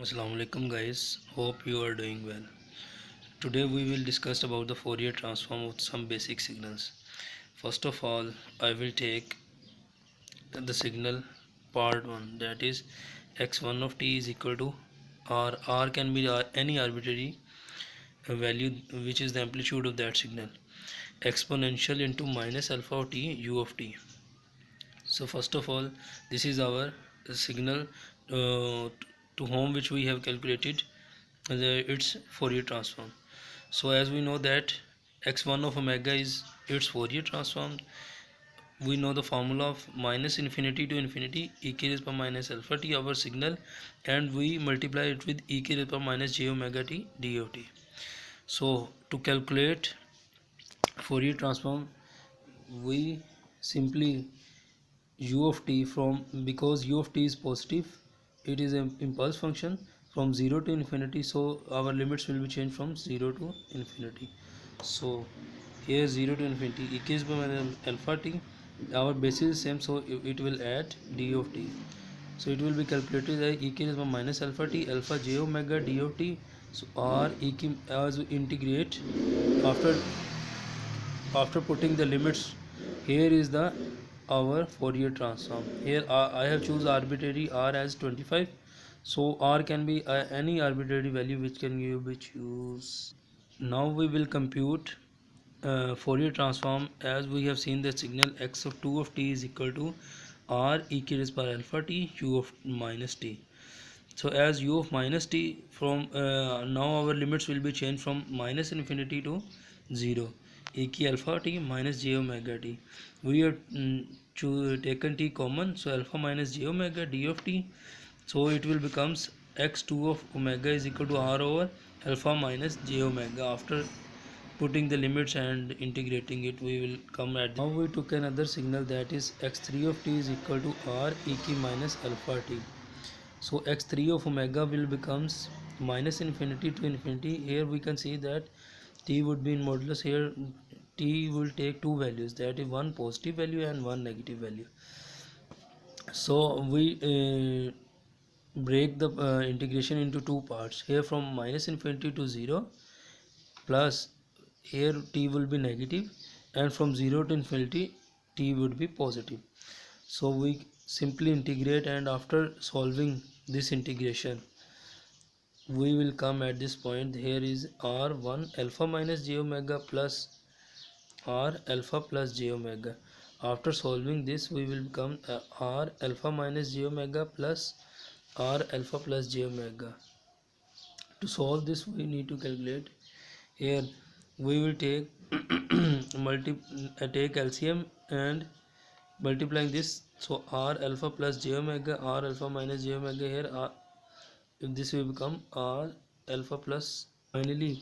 Assalamu alaikum guys, hope you are doing well. Today we will discuss about the Fourier transform of some basic signals. First of all, I will take the signal part 1, that is x1 of t is equal to r can be any arbitrary value which is the amplitude of that signal, exponential into minus alpha of t u of t. So first of all, this is our signal to whom which we have calculated its Fourier transform. So as we know that x1 of omega is its Fourier transform, we know the formula of minus infinity to infinity e k raised to power minus alpha t our signal, and we multiply it with e k raised to power minus j omega t d of t. So to calculate Fourier transform, we simply u of t from, because u of t is positive, it is an impulse function from 0 to infinity, so our limits will be changed from 0 to infinity. So here 0 to infinity e k by alpha t, our basis is same, so it will add d of t. So it will be calculated as e k by minus alpha t alpha j omega d of t. So r e k, as we integrate after putting the limits, here is the our Fourier transform. Here I have choose arbitrary r as 25, so r can be any arbitrary value which can you be choose. Now we will compute Fourier transform, as we have seen the signal x of 2 of t is equal to r e k raised by alpha t u of minus t. So as u of minus t, from now our limits will be changed from minus infinity to 0, e k alpha t minus j omega t. We have taken t common, so alpha minus j omega d of t, so it will becomes x2 of omega is equal to r over alpha minus j omega. After putting the limits and integrating it, we will come at now we took another signal, that is x3 of t is equal to r e k minus alpha t. So x3 of omega will becomes minus infinity to infinity. Here we can see that t would be in modulus. Here t will take two values, that is one positive value and one negative value. So we break the integration into two parts. Here from minus infinity to 0, plus here t will be negative, and from 0 to infinity t would be positive. So we simply integrate, and after solving this integration, we will come at this point. Here is r1 alpha minus j omega plus r alpha plus j omega. After solving this, we will become r alpha minus j omega plus r alpha plus j omega. To solve this, we need to calculate. Here we will take take LCM and multiplying this, so r alpha plus j omega, r alpha minus j omega, here if this will become r alpha plus. Finally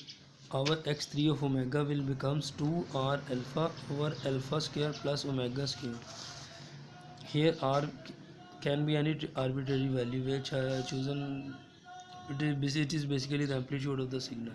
our x3 of omega will becomes 2r alpha over alpha square plus omega square. Here r can be any arbitrary value which I have chosen. It is basically the amplitude of the signal.